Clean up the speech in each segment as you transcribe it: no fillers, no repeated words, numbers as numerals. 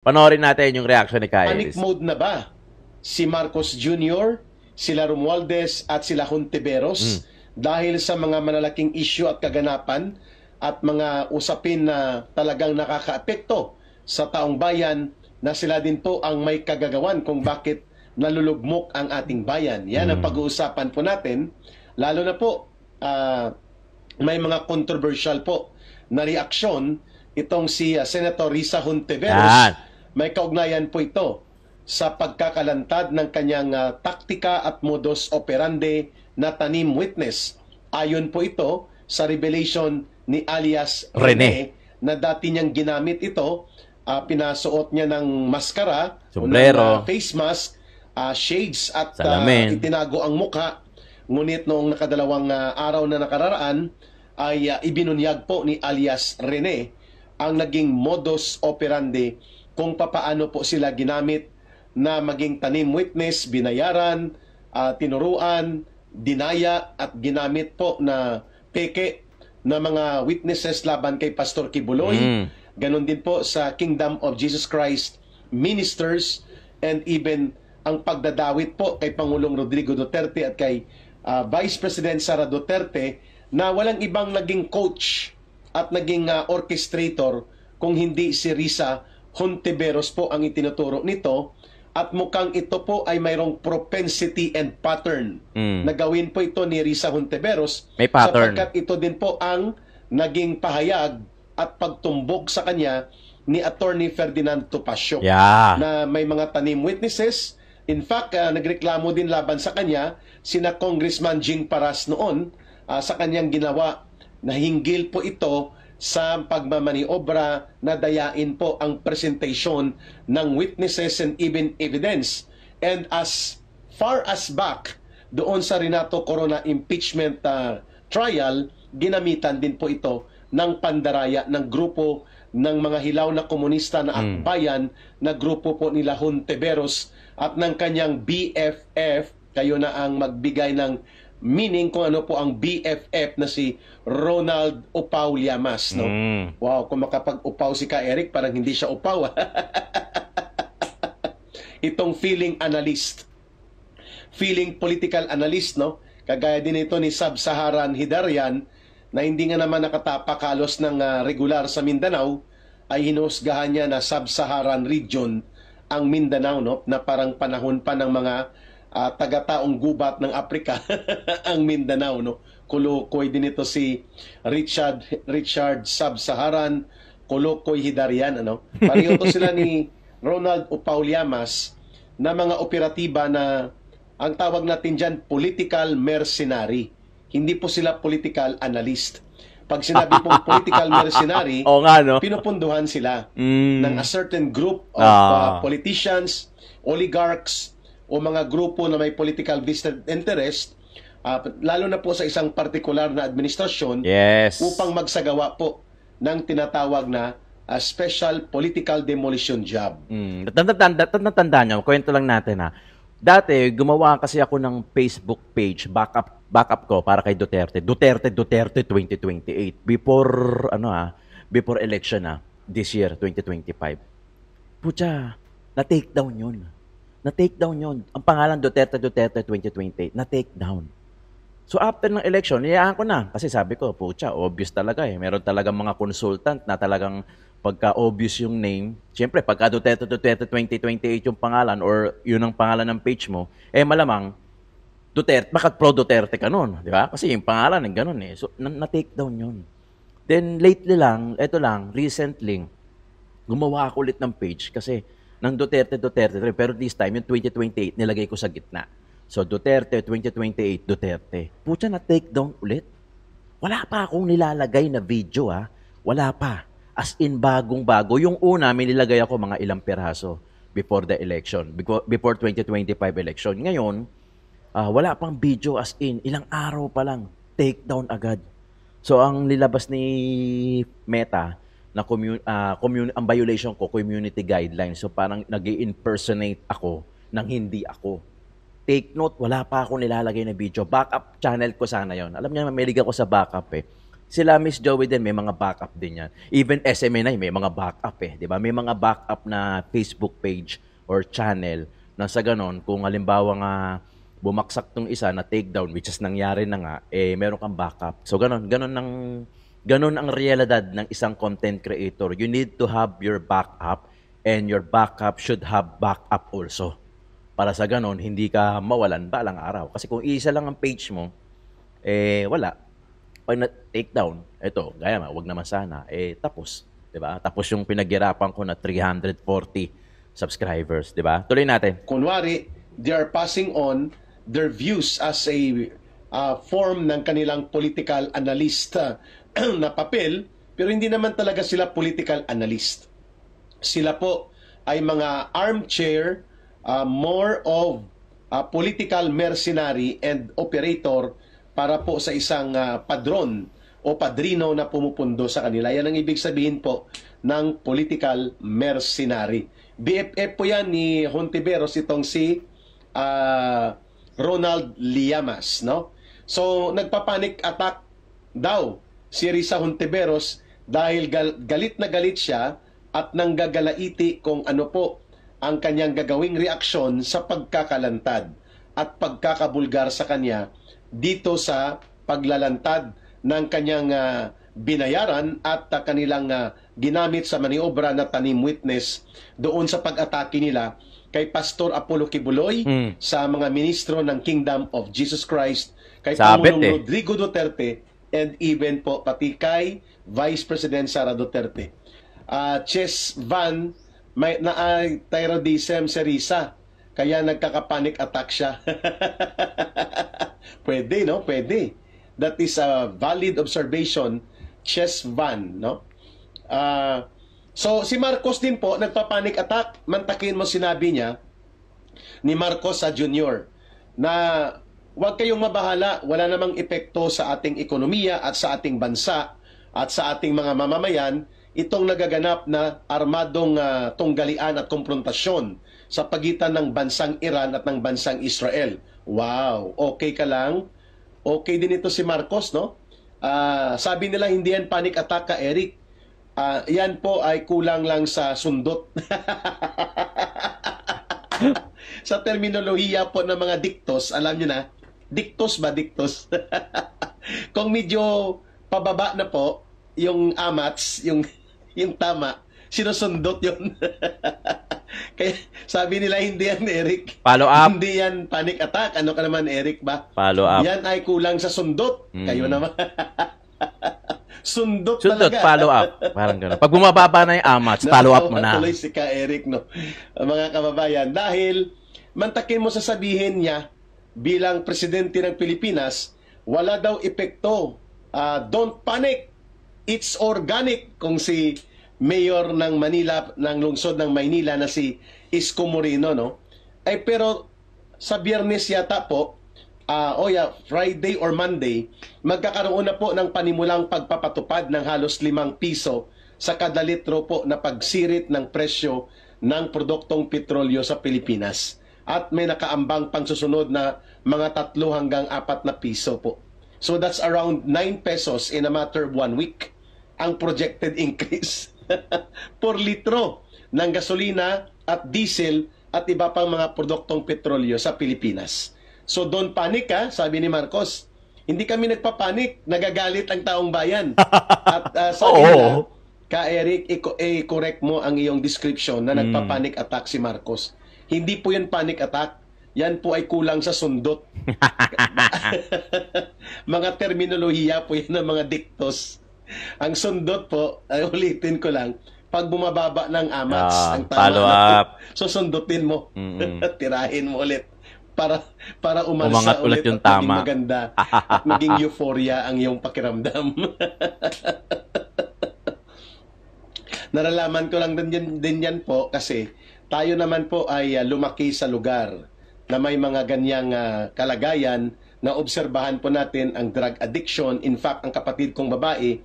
Panoorin natin yung reaction ni Panic Kairis. mode na ba si Marcos Jr., sila Romualdez at sila Hontiveros dahil sa mga malalaking issue at kaganapan at mga usapin na talagang nakakaapekto sa taong bayan na sila din po ang may kagagawan kung bakit nalulugmok ang ating bayan. Yan ang pag-uusapan po natin. Lalo na po, may mga controversial po na reaksyon itong si Senator Risa Hontiveros. May kaugnayan po ito sa pagkakalantad ng kanyang taktika at modus operandi na tanim witness. Ayon po ito sa revelation ni alias Rene na dati niyang ginamit ito. Pinasuot niya ng maskara, sombrero, face mask, shades at itinago ang mukha. Ngunit noong nakadalawang araw na nakararaan ay ibinunyag po ni alias Rene ang naging modus operandi kung papaano po sila ginamit na maging tanim witness, binayaran, tinuruan, dinaya at ginamit po na peke na mga witnesses laban kay Pastor Kibuloy. Ganon din po sa Kingdom of Jesus Christ ministers and even ang pagdadawit po kay Pangulong Rodrigo Duterte at kay Vice President Sara Duterte na walang ibang naging coach at naging orchestrator kung hindi si Risa Hontiveros po ang itinuturo nito. At mukhang ito po ay mayroong propensity and pattern na gawin po ito ni Risa Hontiveros. May pattern. Sapagkat ito din po ang naging pahayag at pagtumbok sa kanya ni Attorney Ferdinand Topacio na may mga tanim witnesses. In fact, nagreklamo din laban sa kanya sina Congressman Jing Paras noon sa kanyang ginawa na hinggil po ito sa pagmamaniobra na dayain po ang presentation ng witnesses and even evidence. And as far as back doon sa Renato Corona impeachment trial, ginamitan din po ito ng pandaraya ng grupo ng mga hilaw na komunista na akbayan na grupo po nila Hontiveros at ng kanyang BFF. Kayo na ang magbigay ng meaning kung ano po ang BFF na si Ronald Upaw Llamas, no? Wow, kung makapag-upaw si Ka Eric, parang hindi siya upaw. Itong feeling analyst, feeling political analyst, no? Kagaya din ito ni Sub-Saharan Hidarian na hindi nga naman nakatapak halos ng regular sa Mindanao, ay hinusgahan niya na Sub-Saharan region ang Mindanao, no? Na parang panahon pa ng mga taga-taong gubat ng Afrika ang Mindanao, no? Kulukoy din ito si Richard Sub-Saharan, Kulukoy Hidarian, ano? Pareho to sila ni Ronald Upaw Llamas na mga operatiba na ang tawag natin dyan political mercenary. Hindi po sila political analyst. Pag sinabi pong political mercenary, pinupunduhan sila ng a certain group of politicians, oligarchs, o mga grupo na may political vested interest, lalo na po sa isang partikular na administrasyon, upang magsagawa po ng tinatawag na special political demolition job. Tatandaan nyo, kwento lang natin Dati, gumawa kasi ako ng Facebook page, backup ko para kay Duterte. Duterte 2028. Before election this year, 2025. Pucha, na-take down yun. Na-take down yun. Ang pangalan Duterte 2028, na-take down. So after ng election, niyayaan ko na. Kasi sabi ko, pucha, obvious talaga Meron talagang mga consultant na talagang pagka-obvious yung name. Siyempre, pagka Duterte 2028 yung pangalan or yun ang pangalan ng page mo, malamang, Duterte, bakit pro-Duterte ka nun? Di ba? Kasi yung pangalan ng ganun So, na-take down yun. Then, lately lang, recently, gumawa ako ulit ng page kasi ng Duterte, pero this time, yung 2028, nilagay ko sa gitna. So, Duterte, 2028, Duterte. Pucha, na-take down ulit. Wala pa akong nilalagay na video, Wala pa. As in, bagong-bago. Yung una, may nilagay ako mga ilang piraso before the election, before 2025 election. Ngayon, wala pang video as in, ilang araw pa lang, take down agad. So, ang nilabas ni Meta, na ang violation ko, community guidelines. So parang nag-i-impersonate ako ng hindi ako. Take note, wala pa ako nilalagay na video. Backup channel ko sana yon. Alam niyo, mahilig ako sa backup Sila Miss Joey din, may mga backup din yan. Even SMNI, may mga backup eh. Di ba? May mga backup na Facebook page or channel na sa ganon, kung halimbawa nga bumaksak tong isa na takedown, which is nangyari na nga, eh meron kang backup. So ganon ang realidad ng isang content creator. You need to have your backup and your backup should have backup also. Para sa ganon, hindi ka mawalan balang araw. Kasi kung isa lang ang page mo, eh wala. Pag na-take down, eto, gaya nga, wag naman sana, eh tapos. 'Di ba? Tapos yung pinaghirapan ko na 340 subscribers, 'di ba? Tuloy natin. Kunwari, they are passing on their views as a form ng kanilang political analyst na papel, pero hindi naman talaga sila political analyst. Sila po ay mga armchair, more of political mercenary and operator para po sa isang padron o padrino na pumupundo sa kanila. Yan ang ibig sabihin po ng political mercenary. BFF po yan ni Hontiveros, itong si Ronald Llamas, no? So, nagpa-panic attack daw si Risa Hontiveros dahil galit na galit siya at nanggagalaiti kung ano po ang kanyang gagawing reaksyon sa pagkakalantad at pagkakabulgar sa kanya dito sa paglalantad ng kanyang binayaran at kanilang ginamit sa maniobra na tanim witness doon sa pag-atake nila kay Pastor Apollo Kibuloy, sa mga ministro ng Kingdom of Jesus Christ, kay Pangulong Rodrigo Duterte, and even po pati kay Vice President Sara Duterte. Chess Van, may thyroidism si Risa, kaya nagkaka-panic attack siya. Pwede, no? Pwede. That is a valid observation, Chess Van, no? So, si Marcos din po, nagpa-panic attack. Mantakin mo sinabi niya ni Marcos sa Junior na huwag kayong mabahala, wala namang epekto sa ating ekonomiya at sa ating bansa at sa ating mga mamamayan itong nagaganap na armadong tunggalian at komprontasyon sa pagitan ng bansang Iran at ng bansang Israel. Wow, okay ka lang? Okay din ito si Marcos, no? Sabi nila hindi yan panic attack ka, Eric. Yan po ay kulang lang sa sundot. Sa terminolohiya po ng mga diktos, alam nyo na, diktos ba diktos? Kung medyo pababa na po, yung amats, yung tama, sinusundot yun. Kaya sabi nila, hindi yan, Eric. Follow up. Hindi yan panic attack. Ano ka naman, Eric ba? Follow up. Yan ay kulang sa sundot. Kayo naman. Sundot talaga. Follow up. Parang gano'n. Pag bumababa na yung amats, follow up mo na. Tuloy si Ka Eric, no? Mga kababayan. Dahil, mantakin mo sasabihin niya, bilang presidente ng Pilipinas, wala daw epekto. Don't panic. It's organic. Kung si Mayor ng Manila, ng lungsod ng Maynila na si Isko Moreno, no? Ay pero sa Biyernes yata po, Friday or Monday, magkakaroon na po ng panimulang pagpapatupad ng halos 5 piso sa kada litro po na pagsirit ng presyo ng produktong petrolyo sa Pilipinas. At may nakaambang pang susunod na mga 3 hanggang 4 na piso po. So that's around 9 pesos in a matter of 1 week ang projected increase per litro ng gasolina at diesel at iba pang mga produktong petrolyo sa Pilipinas. So don't panic sabi ni Marcos. Hindi kami nagpapanik, nagagalit ang taong bayan. At sabi nila, Ka Eric, i-correct mo ang iyong description na nagpapanik attack si Marcos. Hindi po yan panic attack. Yan po ay kulang sa sundot. Mga terminolohiya po yan ng mga diktos. Ang sundot po, ay ulitin ko lang, pag bumababa ng amats, ang tama follow up. So sundutin mo. Tirahin mo ulit. Para umangat ulit yung at tama. maging maganda at maging euphoria ang iyong pakiramdam. Naralaman ko lang din yan po kasi tayo naman po ay lumaki sa lugar na may mga ganyang kalagayan na obserbahan po natin ang drug addiction. In fact, ang kapatid kong babae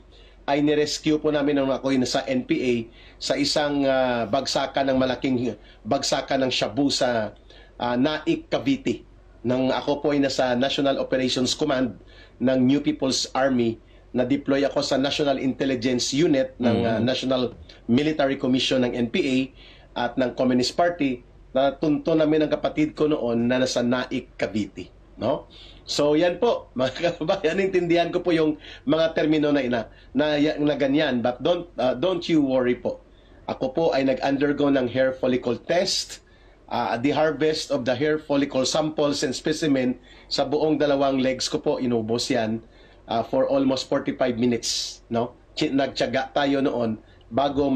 ay nirescue po namin nung ako'y nasa NPA sa isang bagsakan ng malaking bagsakan ng shabu sa Naik, Cavite. Nang ako po ay nasa National Operations Command ng New People's Army na-deploy ako sa National Intelligence Unit ng National Military Commission ng NPA at ng Communist Party. Natunto namin ang kapatid ko noon na nasa Naik, Cavite. No? So yan po, mga kababayan, intindihan ko po yung mga termino na ganyan. But don't you worry po. Ako po ay nag-undergo ng hair follicle test. The harvest of the hair follicle samples and specimen sa buong dalawang legs ko po, inubos yan for almost 45 minutes. No? Nagtiyaga tayo noon bago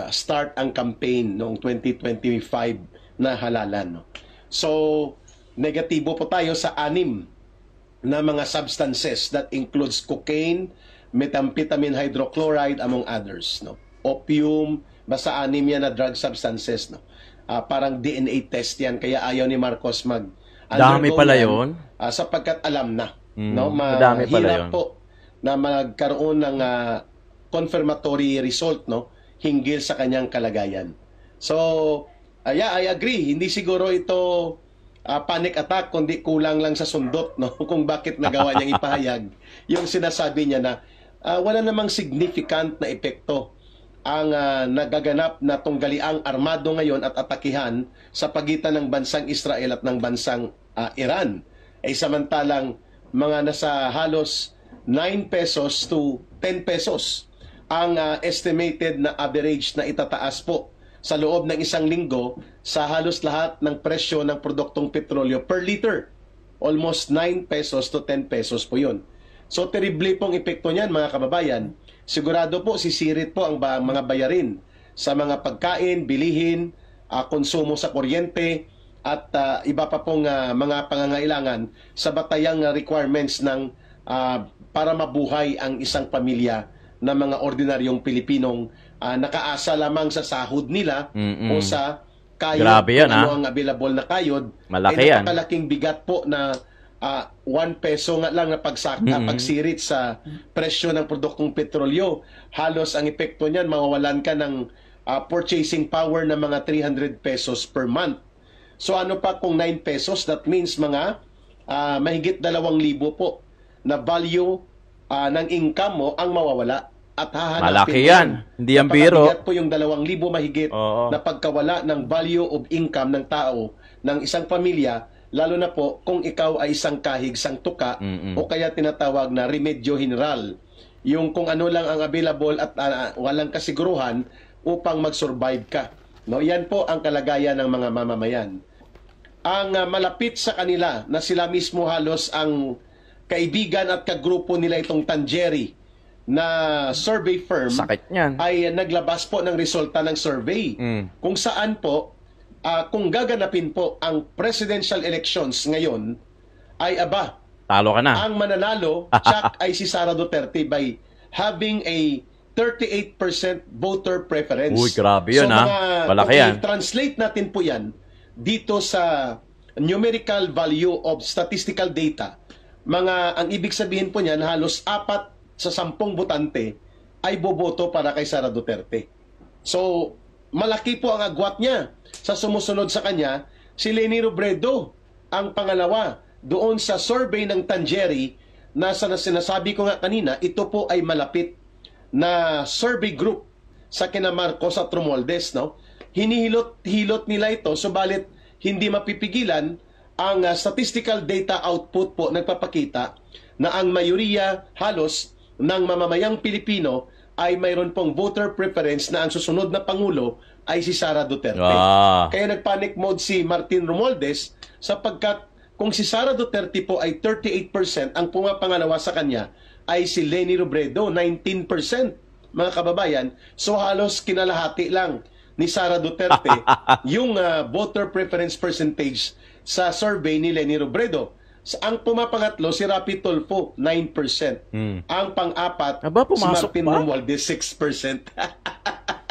start ang campaign noong 2025 na halalan. No? So, negatibo po tayo sa 6 na mga substances that includes cocaine, methamphetamine hydrochloride, among others. No? Opium, basta 6 yan na drug substances. No? Parang DNA test yan, kaya ayaw ni Marcos dami pala yun? Sapagkat alam na. No? Madami pala yun. Po na magkaroon ng confirmatory result, no, hinggil sa kanyang kalagayan. So, yeah, I agree. Hindi siguro ito panic attack, kundi kulang lang sa sundot, no, kung bakit nagawa niyang ipahayag yung sinasabi niya na wala namang significant na epekto ang nagaganap na tunggaliang armado ngayon at atakihan sa pagitan ng bansang Israel at ng bansang Iran. Samantalang mga nasa halos 9 pesos to 10 pesos ang estimated na average na itataas po sa loob ng 1 linggo sa halos lahat ng presyo ng produktong petrolyo per liter. Almost 9 pesos to 10 pesos po yun. So, terrible pong epekto niyan, mga kababayan. Sigurado po, sisirit po ang mga bayarin sa mga pagkain, bilihin, konsumo sa kuryente, at iba pa pong mga pangangailangan sa batayang requirements ng para mabuhay ang isang pamilya na mga ordinaryong Pilipinong nakaasa lamang sa sahod nila o sa kayod. Grabe yan, ano ang available na kayod. Malaki yan. Napakalaking bigat po na 1 peso nga lang na pagsirit sa presyo ng produktong petrolyo. Halos ang epekto niyan, mawawalan ka ng purchasing power na mga 300 pesos per month. So ano pa kung 9 pesos? That means mga mahigit 2,000 po na value ng income mo ang mawawala. At hahanapin malaki yan. Hindi yan biro. Napakabigat po yung 2,000 mahigit na pagkawala ng value of income ng tao, ng isang pamilya, lalo na po kung ikaw ay isang kahig, isang tuka, o kaya tinatawag na remedyo general. Yung kung ano lang ang available at walang kasiguruhan upang mag-survive ka. No, yan po ang kalagayan ng mga mamamayan. Ang malapit sa kanila na sila mismo halos ang kaibigan at kagrupo nila itong Tangieri na survey firm, sakit niyan, ay naglabas po ng resulta ng survey kung saan po kung gaganapin po ang presidential elections ngayon ay talo ka na. Ang mananalo tsak ay si Sara Duterte by having a 38% voter preference. Uy, grabe yun, so, malaki yan. Translate natin po yan dito sa numerical value of statistical data. Ang ibig sabihin po niyan, halos 4 sa 10 botante ay boboto para kay Sara Duterte. So, malaki po ang agwat niya. Sa sumusunod sa kanya, si Leni Robredo ang pangalawa. Doon sa survey ng Tangieri, na sinasabi ko nga kanina, ito po ay malapit na survey group sa kina Marcos at Romualdez, no? Hinihilot nila ito, subalit hindi mapipigilan. Ang statistical data output po nagpapakita na ang mayoriya halos ng mamamayang Pilipino ay mayroon pong voter preference na ang susunod na Pangulo ay si Sara Duterte. Kaya nagpanic mode si Martin Romualdez sapagkat kung si Sara Duterte po ay 38%, ang pumapangalawa sa kanya ay si Leni Robredo, 19%, mga kababayan. So halos kinalahati lang ni Sara Duterte yung voter preference percentage sa survey ni Leni Robredo. Ang pumapangatlo, si Rapi Tulfo, 9%. Ang pang-apat, si Martin Romualdez, 6%.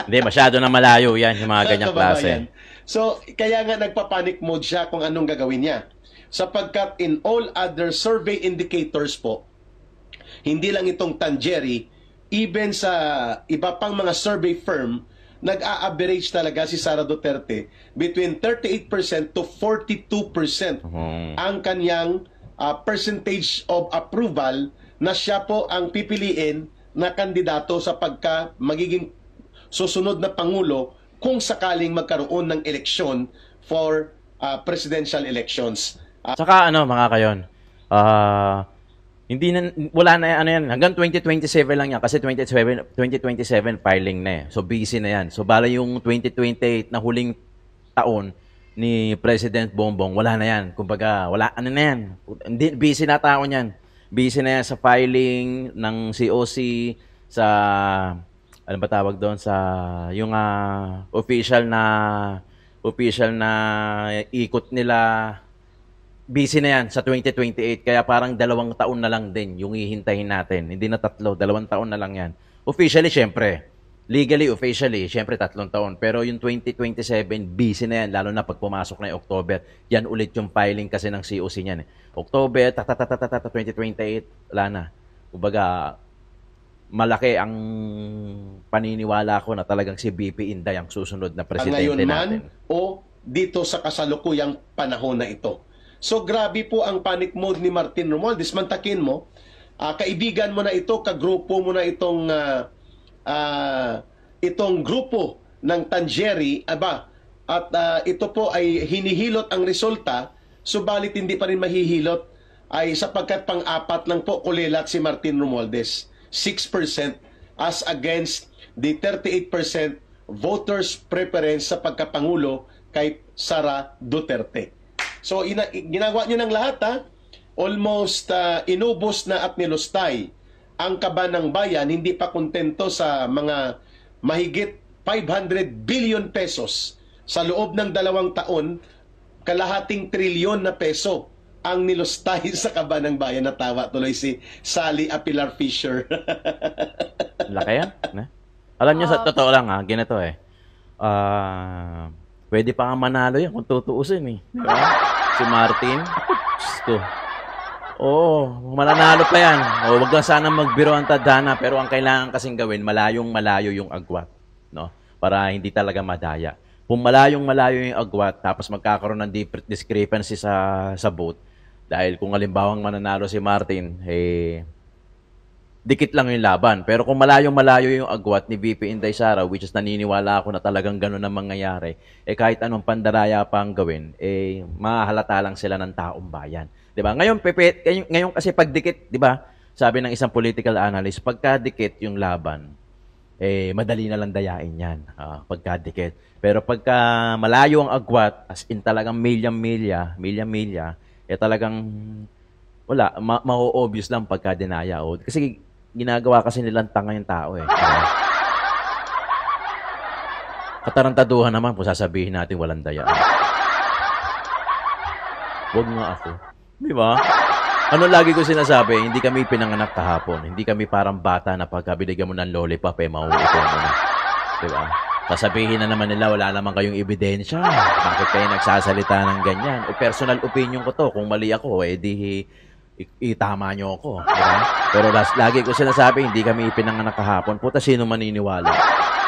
Hindi, masyado na malayo yan, yung mga ganyang klase. So, kaya nga nagpa-panic mode siya kung anong gagawin niya. Sapagkat in all other survey indicators po, hindi lang itong Tangieri, even sa iba pang mga survey firm, nag-a-average talaga si Sara Duterte between 38% to 42% ang kanyang percentage of approval na siya po ang pipiliin na kandidato sa magiging susunod na Pangulo kung sakaling magkaroon ng eleksyon for presidential elections. Saka ano mga kayon, hindi na, wala na ano yan, hanggang 2027 lang yan kasi 2027 filing na eh. So busy na yan. So bala yung 2028 na huling taon ni President Bongbong, wala na yan. Kumbaga, wala ano na yan. Hindi, busy na tao niyan. Busy na yan sa filing ng COC, sa ano ba tawag doon sa yung official na ikot nila, busy na yan sa 2028. Kaya parang 2 taon na lang din yung hihintayin natin. Hindi na 3, 2 taon na lang yan. Officially, syempre. Legally, officially, syempre 3 taon. Pero yung 2027, busy na yan. Lalo na pag pumasok na yung October. Yan ulit yung filing kasi ng COC niyan. October, 2028, wala na. Kumbaga, malaki ang paniniwala ko na talagang si BP Inday ang susunod na presidente Ngayon man natin. o dito sa kasalukuyang panahon na ito. So grabe po ang panic mode ni Martin Romualdez. Mantakin mo, kaibigan mo na ito, kagrupo mo na itong grupo ng Tangieri, at ito po ay hinihilot ang resulta, subalit hindi pa rin mahihilot ay sapagkat pang-apat lang po kulilat si Martin Romualdez. 6% as against the 38% voters preference sa pagkapangulo kay Sara Duterte. So ginagawa niyo ng lahat almost inubos na at nilustay ang kaban ng bayan, hindi pa kontento sa mga mahigit 500 billion pesos sa loob ng 2 taon, kalahating trilyon na peso ang nilustay sa kaban ng bayan. Natawa tuloy si Sally Apilar Fisher. Laki yan. Alam niyo, sa totoo lang ganito eh. Pwede pa nga manalo yan kung tutuusin eh. Diba? Si Martin. Gusto. Oo, mananalo pa yan. O, wag lang sana magbiro ang tadhana, pero ang kailangan kasing gawin, malayong malayo yung agwat. No? Para hindi talaga madaya. Kung malayong malayo yung agwat, tapos magkakaroon ng discrepancy sa vote, dahil kung halimbawang mananalo si Martin, dikit lang yung laban. Pero kung malayong malayo yung agwat ni VP Inday Sara, which is naniniwala ako na talagang ganun ang mangyayari, kahit anong pandaraya pa ang gawin, mahahalata lang sila ng taong bayan. 'Di ba? Ngayon kasi pagdikit, 'di ba? Sabi ng isang political analyst, pagkadikit yung laban, madali na lang dayain 'yan. Pagkadikit. Pero pagka malayo ang agwat, as in talagang milya-milya, talagang wala, ma-obvious lang pagka dinaya. Kasi ginagawa kasi nilang tanga yung tao eh. Katarantaduhan naman kung sasabihin natin walang daya. Huwag nga ako. Di ba? Ano lagi ko sinasabi, hindi kami pinanganak kahapon. Hindi kami parang bata na pagka binigyan mo ng lollipop, mauupo mo na. Di ba? Sasabihin na naman nila, wala naman kayong ebidensya. Bakit kayo nagsasalita ng ganyan? Personal opinion ko to. Kung mali ako, itama nyo ako. Diba? Pero lagi ko sinasabi, hindi kami ipinanganak kahapon. Puta, sino maniniwala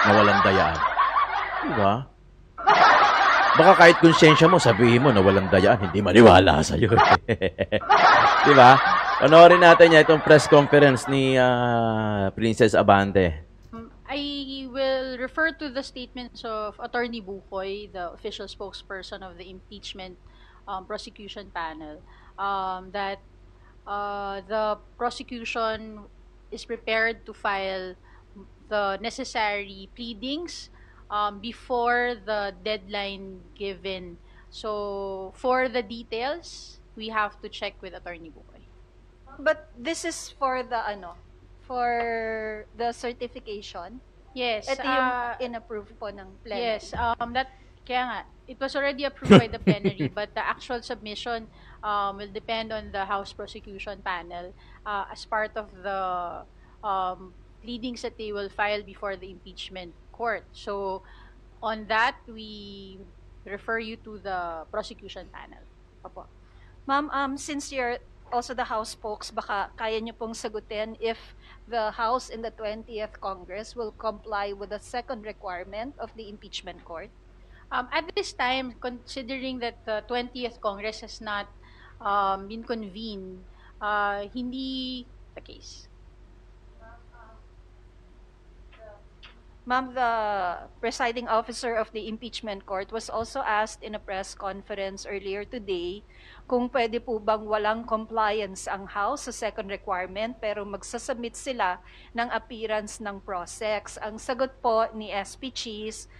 na walang dayaan? Diba? Baka kahit konsensya mo, sabihin mo na walang dayaan, hindi maniwala sa'yo. Diba? Panoorin natin niya itong press conference ni Princess Abante. I will refer to the statements of Attorney Bukoy, the official spokesperson of the impeachment prosecution panel, that the prosecution is prepared to file the necessary pleadings before the deadline given. So, for the details, we have to check with Attorney Bukoy. But this is for the for the certification. Yes. Ito yung in-approve po ng plenary. Yes. Kaya nga, it was already approved by the plenary, but the actual submission will depend on the House Prosecution Panel as part of the pleadings that they will file before the impeachment court. So, on that, we refer you to the Prosecution Panel. Opo. Ma'am, since you're also the House spokes, baka kaya niyo pong sagutin if the House in the 20th Congress will comply with the second requirement of the impeachment court? At this time, considering that the 20th Congress has not been convened, hindi the case. Ma'am, the presiding officer of the impeachment court was also asked in a press conference earlier today kung pwede po bang walang compliance ang House sa second requirement pero magsasubmit sila ng appearance ng PROSEC. Ang sagot po ni SP Cheese,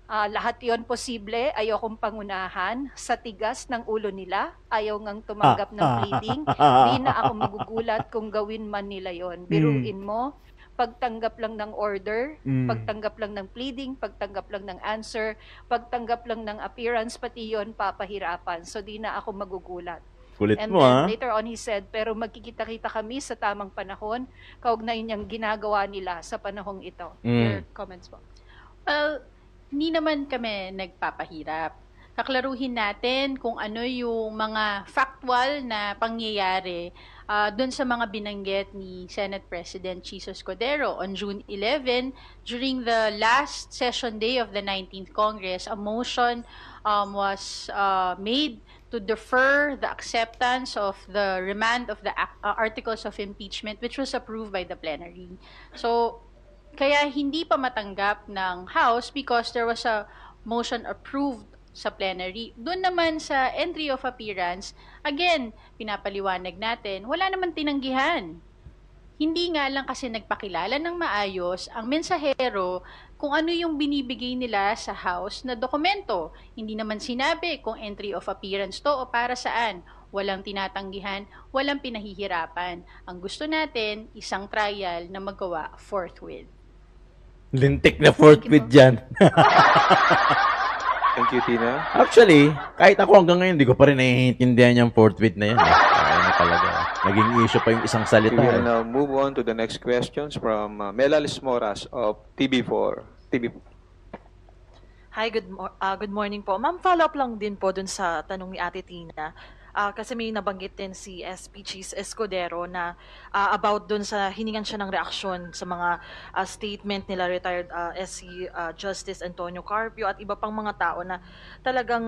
lahat yon posible, ayokong pangunahan, sa tigas ng ulo nila, ayaw ngang tumanggap ng pleading, di na ako magugulat kung gawin man nila yon. Biruin mo, pagtanggap lang ng order, pagtanggap lang ng pleading, pagtanggap lang ng answer, pagtanggap lang ng appearance, pati yon papahirapan. So di na ako magugulat. Kulit And mo, then ha? later on he said, pero magkikita-kita kami sa tamang panahon, kaugnay niyang ginagawa nila sa panahong ito. Your comments po. Well, hindi naman kami nagpapahirap. Kaklaruhin natin kung ano yung mga factual na pangyayari doon sa mga binanggit ni Senate President Chis Escudero. On June 11, during the last session day of the 19th Congress, a motion was made to defer the acceptance of the remand of the articles of impeachment, which was approved by the plenary. So, kaya hindi pa matanggap ng House because there was a motion approved sa plenary. Doon naman sa entry of appearance, again, pinapaliwanag natin, wala naman tinanggihan. Hindi nga lang kasi nagpakilala ng maayos ang mensahero kung ano yung binibigay nila sa House na dokumento. Hindi naman sinabi kung entry of appearance to o para saan. Walang tinatanggihan, walang pinahihirapan. Ang gusto natin, isang trial na magawa forthwith. Lintik na forthwith dyan. Thank you, Tina. Actually, kahit ako hanggang ngayon, hindi ko pa rin naiintindihan yung forthwith na yan. Ano talaga. Naging issue pa yung isang salita. We will Eh. now move on to the next questions from Melalis Moras of TV4. Hi, good morning po. Ma'am, follow up lang din po dun sa tanong ni Ate Tina. Kasi may nabanggit din si SP Cheese Escudero na about dun sa hiningan siya ng reaksyon sa mga statement nila retired SC Justice Antonio Carpio at iba pang mga tao na talagang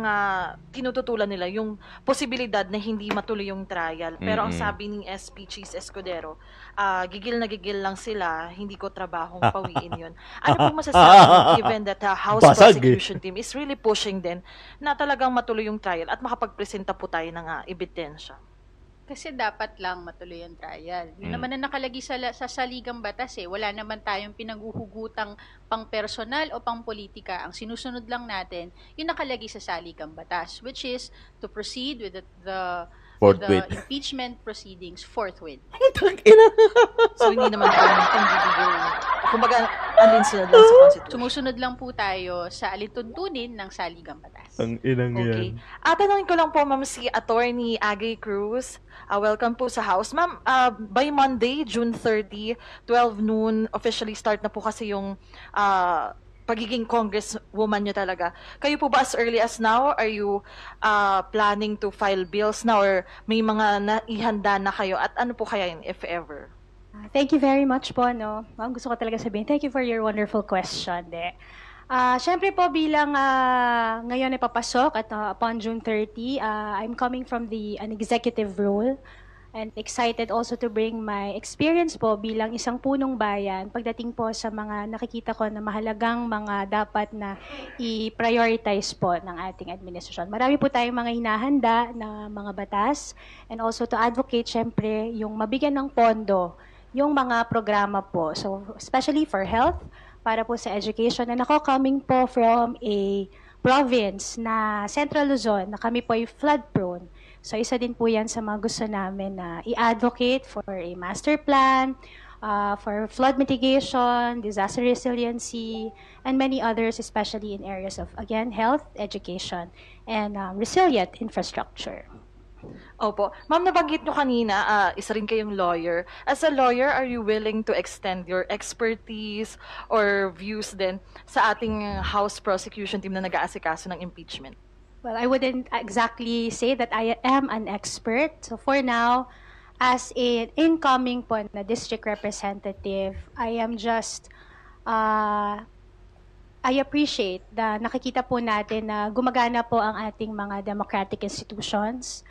tinututulan nila yung posibilidad na hindi matuloy yung trial. Pero ang sabi ni SP Cheese Escudero, gigil na gigil lang sila, hindi ko trabahong pawiin yun. Ano pong masasabi given that House Basag, prosecution team is really pushing din na talagang matuloy yung trial at makapagpresenta po tayo ng ebidensya? Kasi dapat lang matuloy ang trial. Yun naman na nakalagay sa saligang batas eh. Wala naman tayong pinaghuhugutang pang personal o pang politika. Ang sinusunod lang natin, yung nakalagay sa saligang batas, which is to proceed with the impeachment proceedings forthwith. So hindi naman po yung panggigigil. Kumbaga, alinsunod lang sa Constitution. Sumusunod lang po tayo sa alituntunin ng saligang batas. Ang inang Okay. Tanongin ko lang po, ma'am, si Attorney Agay Cruz. Welcome po sa House. Ma'am, by Monday, June 30, 12 noon, officially start na po kasi yung pagiging congresswoman nyo talaga. Kayo po ba as early as now, are you planning to file bills now or may mga naihanda na kayo? At ano po kaya yun, if ever? Thank you very much po, no? Ma'am, gusto ko talaga sabihin, thank you for your wonderful question. Siyempre po bilang ngayon ay papasok at upon June 30, I'm coming from an executive role and excited also to bring my experience po bilang isang punong bayan pagdating po sa mga nakikita ko na mahalagang mga dapat na i-prioritize po ng ating administrasyon. Marami po tayong mga hinahanda na mga batas and also to advocate siyempre yung mabigyan ng pondo yung mga programa po. So, especially for health, para po sa education. And ako coming po from a province na Central Luzon, na kami po ay flood prone. So, isa din po yan sa mga gusto namin na i-advocate for a master plan, for flood mitigation, disaster resiliency, and many others, especially in areas of, again, health, education, and resilient infrastructure. Opo. Ma'am, nabanggit nyo kanina, isa rin kayong lawyer. As a lawyer, are you willing to extend your expertise or views din sa ating House prosecution team na nag-aasikaso ng impeachment? Well, I wouldn't exactly say that I am an expert. So for now, as an incoming po na district representative, I am just, I appreciate na nakikita po natin na gumagana po ang ating mga democratic institutions.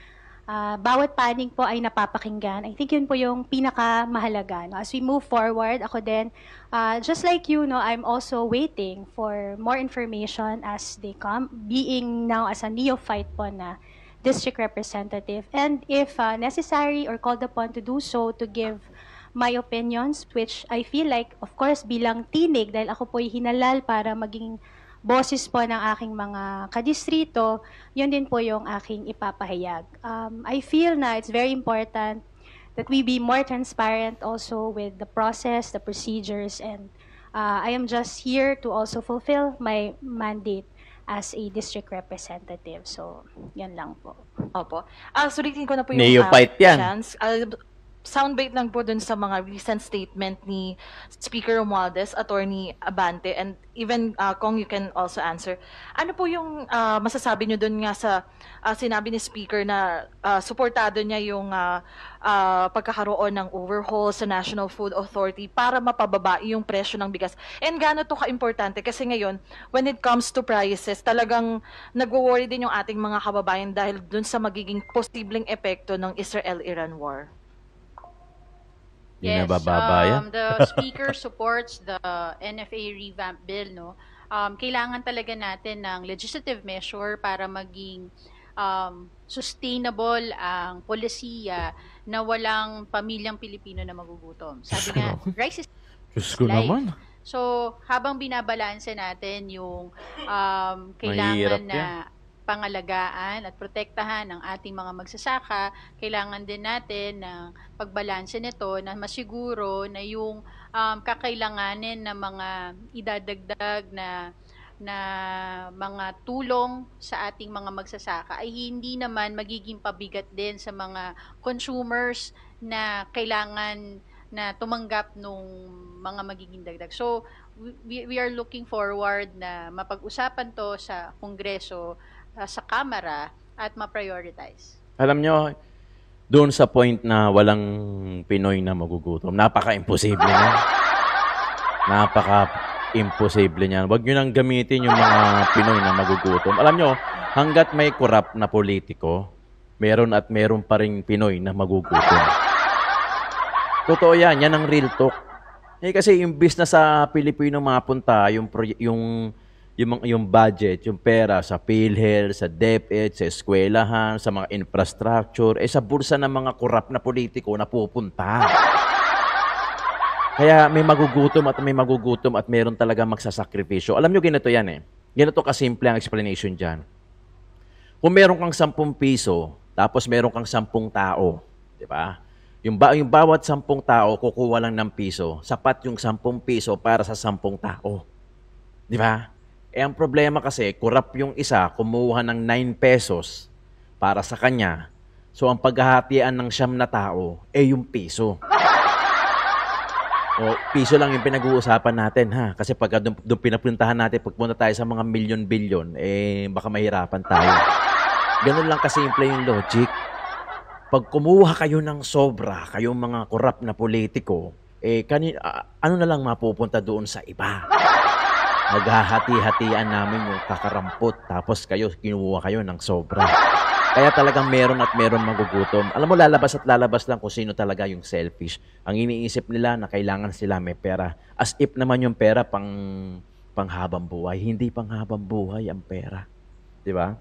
bawat panig po ay napapakinggan. I think yun po yung pinakamahalaga. No? As we move forward, ako din, just like you, no, I'm also waiting for more information as they come, being now as a neophyte po na district representative. And if necessary or called upon to do so, to give my opinions, which I feel like, of course, bilang tinig, dahil ako po'y hinalal para maging boses po ng aking mga kadistrito, yun din po yung aking ipapahayag. I feel na it's very important that we be more transparent also with the process, the procedures, and I am just here to also fulfill my mandate as a district representative. So, yan lang po. Opo. Sulitin ko na po yung Neophyte yan. chance. Soundbite lang po dun sa mga recent statement ni Speaker Romualdez, Attorney Abante, and even Kong, you can also answer. Ano po yung masasabi nyo dun nga sa sinabi ni Speaker na suportado niya yung pagkakaroon ng overhaul sa National Food Authority para mapababa yung presyo ng bigas? And gaano to ka-importante? Kasi ngayon, when it comes to prices, talagang nagwo-worry din yung ating mga kababayan dahil dun sa magiging posibleng epekto ng Israel-Iran war. Yun na bababa yan. The speaker supports the NFA revamp bill, no. Kailangan talaga natin ng legislative measure para maging sustainable ang polisiya na walang pamilyang Pilipino na magugutom. Sabi nga, rice is Diyos ko life. naman. So, habang binabalanse natin yung Mahirap kailangan na yan. pangalagaan at protektahan ng ating mga magsasaka, kailangan din natin ng pagbalanse nito na masiguro na yung kakailanganin na mga idadagdag na mga tulong sa ating mga magsasaka ay hindi naman magiging pabigat din sa mga consumers na kailangan na tumanggap nung mga magiging dagdag. So, we are looking forward na mapag-usapan to sa Kongreso, sa Kamara, at ma-prioritize. Alam nyo, doon sa point na walang Pinoy na magugutom, napaka-imposible niyan. Napaka-imposible niyan. Huwag nyo nang gamitin yung mga Pinoy na magugutom. Alam nyo, hanggat may corrupt na politiko, meron at meron pa ring Pinoy na magugutom. Totoo yan. Yan ang real talk. Kasi yung business sa Pilipino mapunta, yung budget, yung pera sa PhilHealth, sa DepEd, sa eskwelahan, sa mga infrastructure, sa bulsa ng mga korap na politiko na pupunta. Kaya may magugutom at meron talaga magsasakripisyo. Alam nyo, ganito yan eh. Ganito kasimple ang explanation dyan. Kung meron kang 10 piso, tapos meron kang 10 tao, di ba? Yung bawat 10 tao, kukuha lang ng piso. Sapat yung 10 piso para sa 10 tao. Di ba? Ang problema kasi, corrupt yung isa, kumuha ng 9 pesos para sa kanya. So, ang paghahatian ng 9 na tao, yung piso. O, piso lang yung pinag-uusapan natin, ha? Kasi pag doon pinapuntahan natin, pagpunta tayo sa mga milyon-bilyon, baka mahirapan tayo. Ganun lang kasimple yung logic. Pag kumuha kayo ng sobra, kayong mga corrupt na politiko, ano na lang mapupunta doon sa iba? Naghahati-hatian namin yung kakarampot, tapos kinuha kayo ng sobra. Kaya talagang meron at meron magugutom. Alam mo, lalabas lang kung sino talaga yung selfish. Ang iniisip nila na kailangan sila may pera. As if naman yung pera panghabang buhay. Hindi panghabang buhay ang pera. Di ba?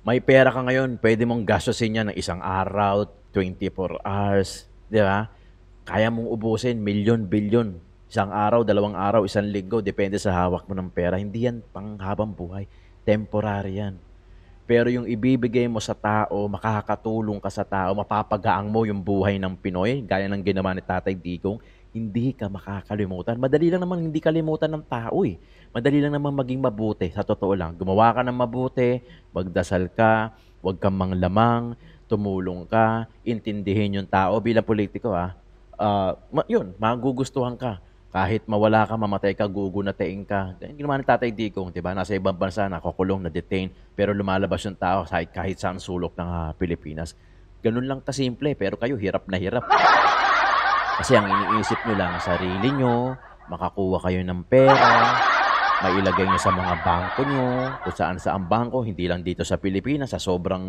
May pera ka ngayon, pwede mong gastusin yan ng isang araw, 24 hours. Di ba? Kaya mong ubusin, milyon, bilyon. Isang araw, 2 araw, 1 linggo, depende sa hawak mo ng pera. Hindi yan panghabang buhay. Temporary yan. Pero yung ibibigay mo sa tao, makakatulong ka sa tao, mapapagaang mo yung buhay ng Pinoy, gaya ng ginawa ni Tatay Digong, hindi ka makakalimutan. Madali lang naman hindi kalimutan ng tao eh. Madali lang naman maging mabuti. Sa totoo lang, gumawa ka ng mabuti, magdasal ka, huwag kang manglamang, tumulong ka, intindihin yung tao bilang politiko yun, magugustuhan ka. Kahit mawala ka, mamatay ka, gugunatain ka. Ganyan ginawa ni Tatay Digong, di ba? Nasa ibang bansa, nakakulong, na-detain, pero lumalabas yung tao kahit saan sulok ng Pilipinas. Ganun lang kasimple, pero kayo hirap na hirap. Kasi ang iniisip nyo lang, sarili nyo, makakuha kayo ng pera, mailagay nyo sa mga bangko nyo, kung saan sa ang bangko, hindi lang dito sa Pilipinas, sa sobrang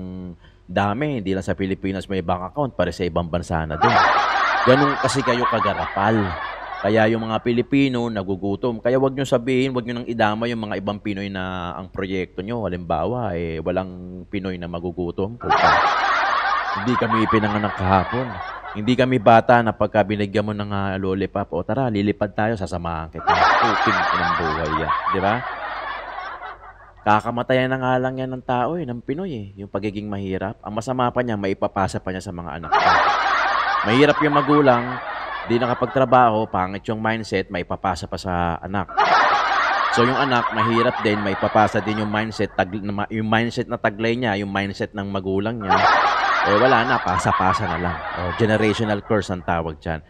dami, hindi lang sa Pilipinas may bank account, para sa ibang bansa na din. Ganun kasi kayo kagarapal. Kaya yung mga Pilipino nagugutom. Kaya wag nyo sabihin, wag nyo nang idama yung mga ibang Pinoy na ang proyekto nyo. Halimbawa, walang Pinoy na magugutom. Hindi kami pinanganak kahapon. Hindi kami bata na pagka binigyan mo ng lollipop, o tara, lilipad tayo, sasamahan kita. Puting ng buhay yan. Di ba? Kakamatayan na nga lang yan ng tao, ng Pinoy. Yung pagiging mahirap. Ang masama pa niya, maipapasa pa niya sa mga anak niya. Mahirap yung magulang, di nakapagtrabaho, pangit yung mindset, maipapasa pa sa anak. So yung anak, mahirap din, maipapasa din yung mindset, yung mindset na taglay niya, yung mindset ng magulang niya. Wala na, pasa-pasa na lang. Generational curse ang tawag dyan.